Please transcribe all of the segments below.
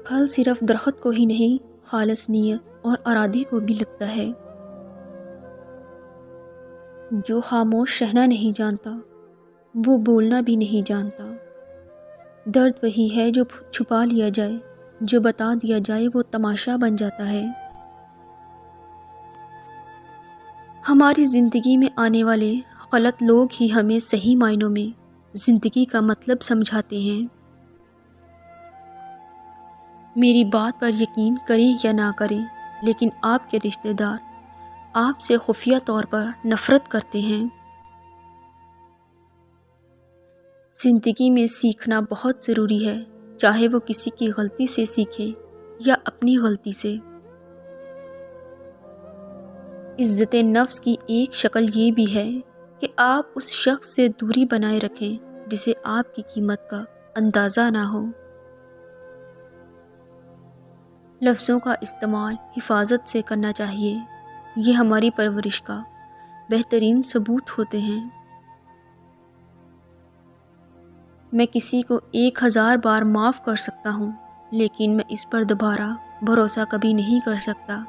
پھل صرف درخت کو ہی نہیں، خالص نیت اور ارادے کو بھی لگتا ہے۔ جو خاموش رہنا نہیں جانتا وہ بولنا بھی نہیں جانتا۔ درد وہی ہے جو چھپا لیا جائے، جو بتا دیا جائے وہ تماشا بن جاتا ہے۔ ہماری زندگی میں آنے والے غلط لوگ ہی ہمیں صحیح معنوں میں زندگی کا مطلب سمجھاتے ہیں۔ میری بات پر یقین کریں یا نہ کریں، لیکن آپ کے رشتہ دار آپ سے خفیہ طور پر نفرت کرتے ہیں۔ زندگی میں سیکھنا بہت ضروری ہے، چاہے وہ کسی کی غلطی سے سیکھیں یا اپنی غلطی سے۔ عزت نفس کی ایک شکل یہ بھی ہے کہ آپ اس شخص سے دوری بنائے رکھیں جسے آپ کی قیمت کا اندازہ نہ ہو۔ لفظوں کا استعمال حفاظت سے کرنا چاہیے، یہ ہماری پرورش کا بہترین ثبوت ہوتے ہیں۔ میں کسی کو 1000 بار معاف کر سکتا ہوں، لیکن میں اس پر دوبارہ بھروسہ کبھی نہیں کر سکتا۔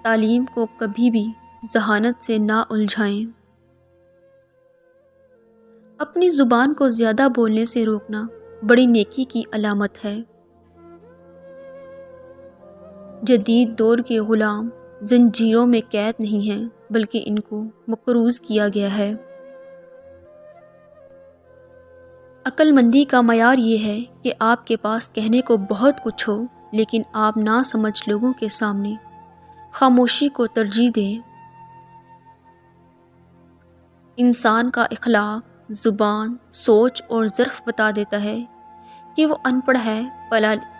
تعلیم کو کبھی بھی ذہانت سے نہ الجھائیں۔ اپنی زبان کو زیادہ بولنے سے روکنا بڑی نیکی کی علامت ہے۔ جدید دور کے غلام زنجیروں میں قید نہیں ہیں، بلکہ ان کو مقروض کیا گیا ہے۔ عقل مندی کا معیار یہ ہے کہ آپ کے پاس کہنے کو بہت کچھ ہو، لیکن آپ ناسمجھ لوگوں کے سامنے خاموشی کو ترجیح دیں۔ انسان کا اخلاق، زبان، سوچ اور ظرف بتا دیتا ہے کہ وہ ان پڑھ ہے،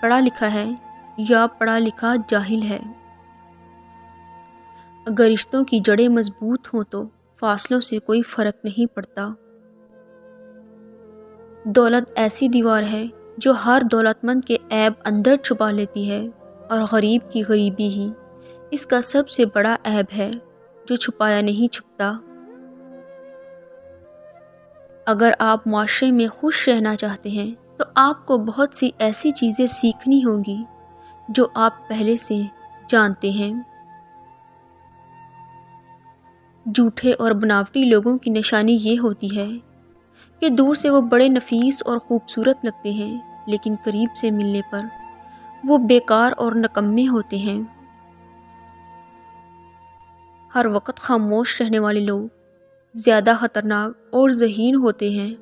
پڑھا لکھا ہے یا پڑھا لکھا جاہل ہے۔ اگر رشتوں کی جڑیں مضبوط ہوں تو فاصلوں سے کوئی فرق نہیں پڑتا۔ دولت ایسی دیوار ہے جو ہر دولت مند کے عیب اندر چھپا لیتی ہے، اور غریب کی غریبی ہی اس کا سب سے بڑا عیب ہے جو چھپایا نہیں چھپتا۔ اگر آپ معاشرے میں خوش رہنا چاہتے ہیں تو آپ کو بہت سی ایسی چیزیں سیکھنی ہوں گی جو آپ پہلے سے جانتے ہیں۔ جھوٹے اور بناوٹی لوگوں کی نشانی یہ ہوتی ہے کہ دور سے وہ بڑے نفیس اور خوبصورت لگتے ہیں، لیکن قریب سے ملنے پر وہ بیکار اور نکمّے ہوتے ہیں۔ ہر وقت خاموش رہنے والے لوگ زیادہ خطرناک اور ذہین ہوتے ہیں۔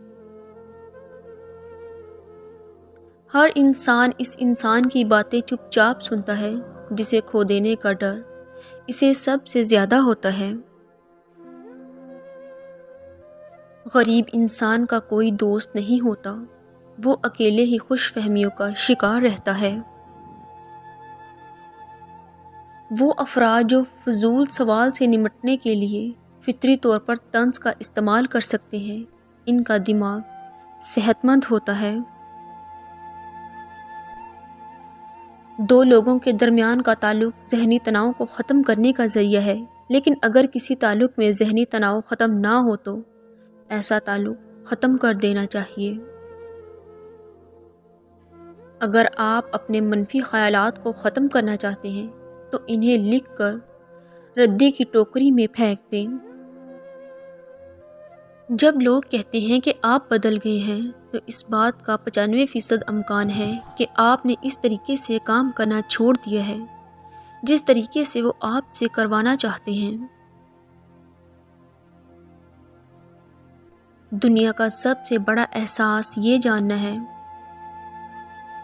ہر انسان اس انسان کی باتیں چپ چاپ سنتا ہے جسے کھو دینے کا ڈر اسے سب سے زیادہ ہوتا ہے۔ غریب انسان کا کوئی دوست نہیں ہوتا، وہ اکیلے ہی خوش فہمیوں کا شکار رہتا ہے۔ وہ افراد جو فضول سوال سے نمٹنے کے لیے فطری طور پر طنز کا استعمال کر سکتے ہیں، ان کا دماغ صحت مند ہوتا ہے۔ دو لوگوں کے درمیان کا تعلق ذہنی تناؤ کو ختم کرنے کا ذریعہ ہے، لیکن اگر کسی تعلق میں ذہنی تناؤ ختم نہ ہو تو ایسا تعلق ختم کر دینا چاہیے۔ اگر آپ اپنے منفی خیالات کو ختم کرنا چاہتے ہیں تو انہیں لکھ کر ردی کی ٹوکری میں پھینک دیں۔ جب لوگ کہتے ہیں کہ آپ بدل گئے ہیں تو اس بات کا 95% امکان ہے کہ آپ نے اس طریقے سے کام کرنا چھوڑ دیا ہے جس طریقے سے وہ آپ سے کروانا چاہتے ہیں۔ دنیا کا سب سے بڑا احساس یہ جاننا ہے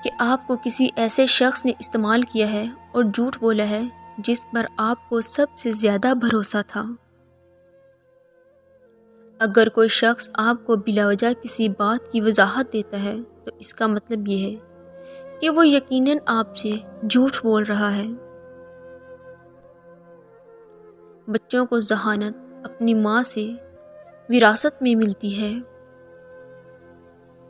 کہ آپ کو کسی ایسے شخص نے استعمال کیا ہے اور جھوٹ بولا ہے جس پر آپ کو سب سے زیادہ بھروسہ تھا۔ اگر کوئی شخص آپ کو بلا وجہ کسی بات کی وضاحت دیتا ہے تو اس کا مطلب یہ ہے کہ وہ یقیناً آپ سے جھوٹ بول رہا ہے۔ بچوں کو ذہانت اپنی ماں سے وراثت میں ملتی ہے۔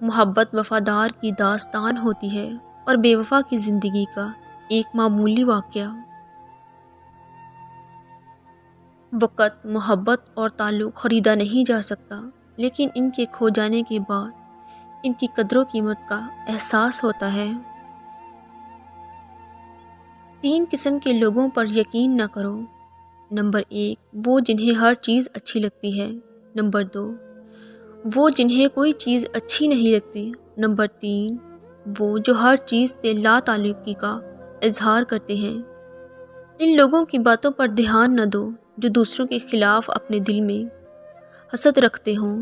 محبت وفادار کی داستان ہوتی ہے اور بے وفا کی زندگی کا ایک معمولی واقعہ۔ وقت، محبت اور تعلق خریدا نہیں جا سکتا، لیکن ان کے کھو جانے کے بعد ان کی قدر و قیمت کا احساس ہوتا ہے۔ 3 قسم کے لوگوں پر یقین نہ کرو۔ نمبر 1، وہ جنہیں ہر چیز اچھی لگتی ہے۔ نمبر 2، وہ جنہیں کوئی چیز اچھی نہیں لگتی۔ نمبر 3، وہ جو ہر چیز سے لا تعلقی کا اظہار کرتے ہیں۔ ان لوگوں کی باتوں پر دھیان نہ دو جو دوسروں کے خلاف اپنے دل میں حسد رکھتے ہوں۔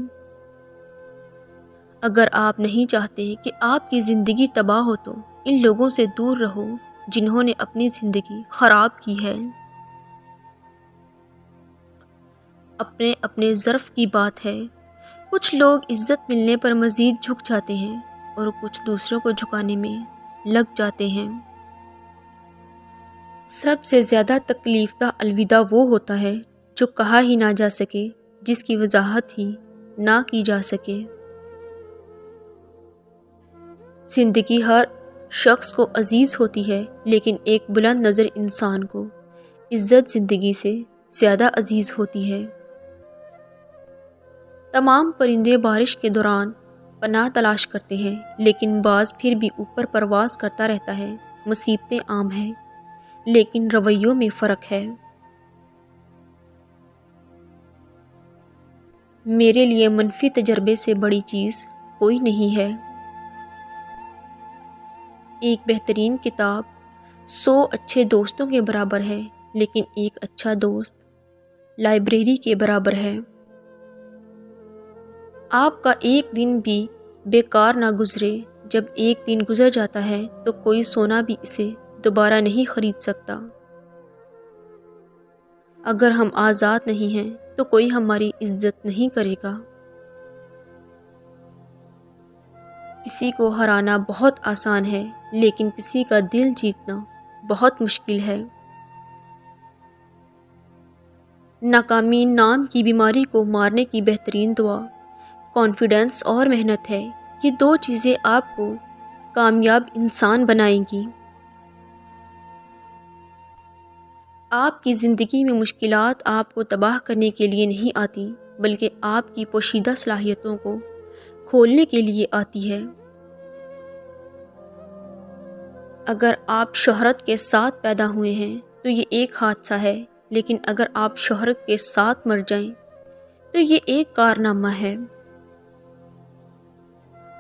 اگر آپ نہیں چاہتے کہ آپ کی زندگی تباہ ہو تو ان لوگوں سے دور رہو جنہوں نے اپنی زندگی خراب کی ہے۔ اپنے اپنے ظرف کی بات ہے۔ کچھ لوگ عزت ملنے پر مزید جھک جاتے ہیں اور کچھ دوسروں کو جھکانے میں لگ جاتے ہیں۔ سب سے زیادہ تکلیف دہ الوداع وہ ہوتا ہے جو کہا ہی نہ جا سکے، جس کی وضاحت ہی نہ کی جا سکے۔ زندگی ہر شخص کو عزیز ہوتی ہے، لیکن ایک بلند نظر انسان کو عزت زندگی سے زیادہ عزیز ہوتی ہے۔ تمام پرندے بارش کے دوران پناہ تلاش کرتے ہیں، لیکن باز پھر بھی اوپر پرواز کرتا رہتا ہے۔ مصیبتیں عام ہیں، لیکن رویوں میں فرق ہے۔ میرے لیے منفی تجربے سے بڑی چیز کوئی نہیں ہے۔ ایک بہترین کتاب 100 اچھے دوستوں کے برابر ہے، لیکن ایک اچھا دوست لائبریری کے برابر ہے۔ آپ کا ایک دن بھی بیکار نہ گزرے۔ جب ایک دن گزر جاتا ہے تو کوئی سونا بھی اسے دوبارہ نہیں خرید سکتا۔ اگر ہم آزاد نہیں ہیں تو کوئی ہماری عزت نہیں کرے گا۔ کسی کو ہرانا بہت آسان ہے، لیکن کسی کا دل جیتنا بہت مشکل ہے۔ ناکامی نام کی بیماری کو مارنے کی بہترین دوا کانفیڈنس اور محنت ہے۔ یہ 2 چیزیں آپ کو کامیاب انسان بنائیں گی۔ آپ کی زندگی میں مشکلات آپ کو تباہ کرنے کے لیے نہیں آتی، بلکہ آپ کی پوشیدہ صلاحیتوں کو کھولنے کے لیے آتی ہے۔ اگر آپ شہرت کے ساتھ پیدا ہوئے ہیں تو یہ ایک حادثہ ہے، لیکن اگر آپ شہرت کے ساتھ مر جائیں تو یہ ایک کارنامہ ہے۔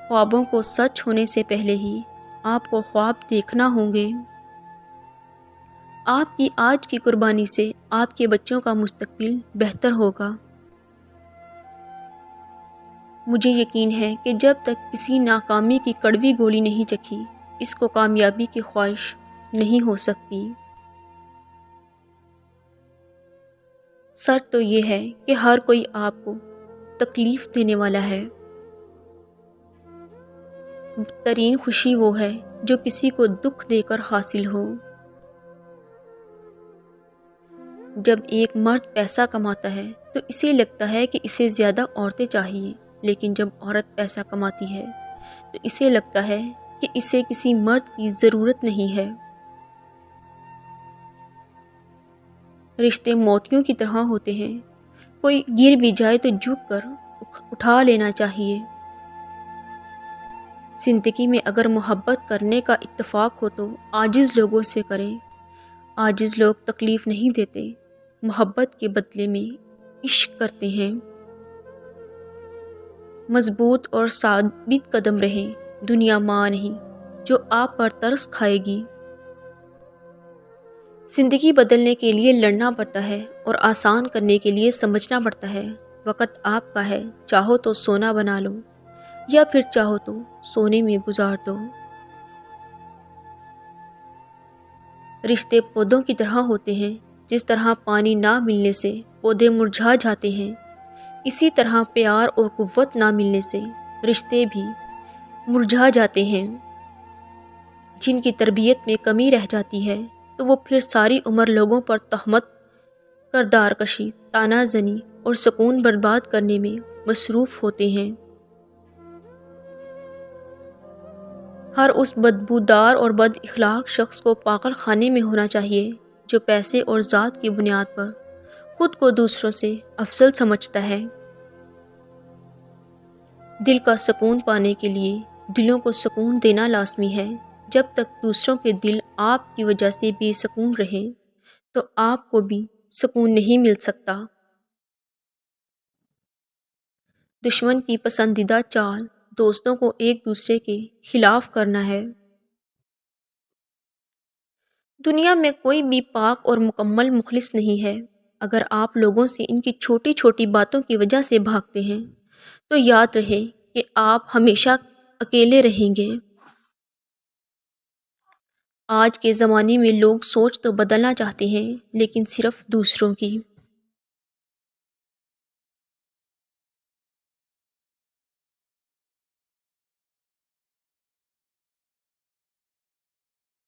خوابوں کو سچ ہونے سے پہلے ہی آپ کو خواب دیکھنا ہوں گے۔ آپ کی آج کی قربانی سے آپ کے بچوں کا مستقبل بہتر ہوگا۔ مجھے یقین ہے کہ جب تک کسی ناکامی کی کڑوی گولی نہیں چکھی، اس کو کامیابی کی خواہش نہیں ہو سکتی۔ سچ تو یہ ہے کہ ہر کوئی آپ کو تکلیف دینے والا ہے۔ بہترین خوشی وہ ہے جو کسی کو دکھ دے کر حاصل ہو۔ جب ایک مرد پیسہ کماتا ہے تو اسے لگتا ہے کہ اسے زیادہ عورتیں چاہیے، لیکن جب عورت پیسہ کماتی ہے تو اسے لگتا ہے کہ اسے کسی مرد کی ضرورت نہیں ہے۔ رشتے موتیوں کی طرح ہوتے ہیں، کوئی گر بھی جائے تو جھک کر اٹھا لینا چاہیے۔ زندگی میں اگر محبت کرنے کا اتفاق ہو تو عاجز لوگوں سے کریں۔ عاجز لوگ تکلیف نہیں دیتے، محبت کے بدلے میں عشق کرتے ہیں۔ مضبوط اور ثابت قدم رہیں، دنیا ماں نہیں جو آپ پر ترس کھائے گی۔ زندگی بدلنے کے لیے لڑنا پڑتا ہے اور آسان کرنے کے لیے سمجھنا پڑتا ہے۔ وقت آپ کا ہے، چاہو تو سونا بنا لو یا پھر چاہو تو سونے میں گزار دو۔ رشتے پودوں کی طرح ہوتے ہیں، جس طرح پانی نہ ملنے سے پودے مرجھا جاتے ہیں، اسی طرح پیار اور قوت نہ ملنے سے رشتے بھی مرجھا جاتے ہیں۔ جن کی تربیت میں کمی رہ جاتی ہے تو وہ پھر ساری عمر لوگوں پر تہمت، کردار کشی، طعنہ زنی اور سکون برباد کرنے میں مصروف ہوتے ہیں۔ ہر اس بدبودار اور بد اخلاق شخص کو پاگل خانے میں ہونا چاہیے جو پیسے اور ذات کی بنیاد پر خود کو دوسروں سے افضل سمجھتا ہے۔ دل کا سکون پانے کے لیے دلوں کو سکون دینا لازمی ہے۔ جب تک دوسروں کے دل آپ کی وجہ سے بے سکون رہیں تو آپ کو بھی سکون نہیں مل سکتا۔ دشمن کی پسندیدہ چال دوستوں کو ایک دوسرے کے خلاف کرنا ہے۔ دنیا میں کوئی بھی پاک اور مکمل مخلص نہیں ہے۔ اگر آپ لوگوں سے ان کی چھوٹی چھوٹی باتوں کی وجہ سے بھاگتے ہیں تو یاد رہے کہ آپ ہمیشہ اکیلے رہیں گے۔ آج کے زمانے میں لوگ سوچ تو بدلنا چاہتے ہیں لیکن صرف دوسروں کی۔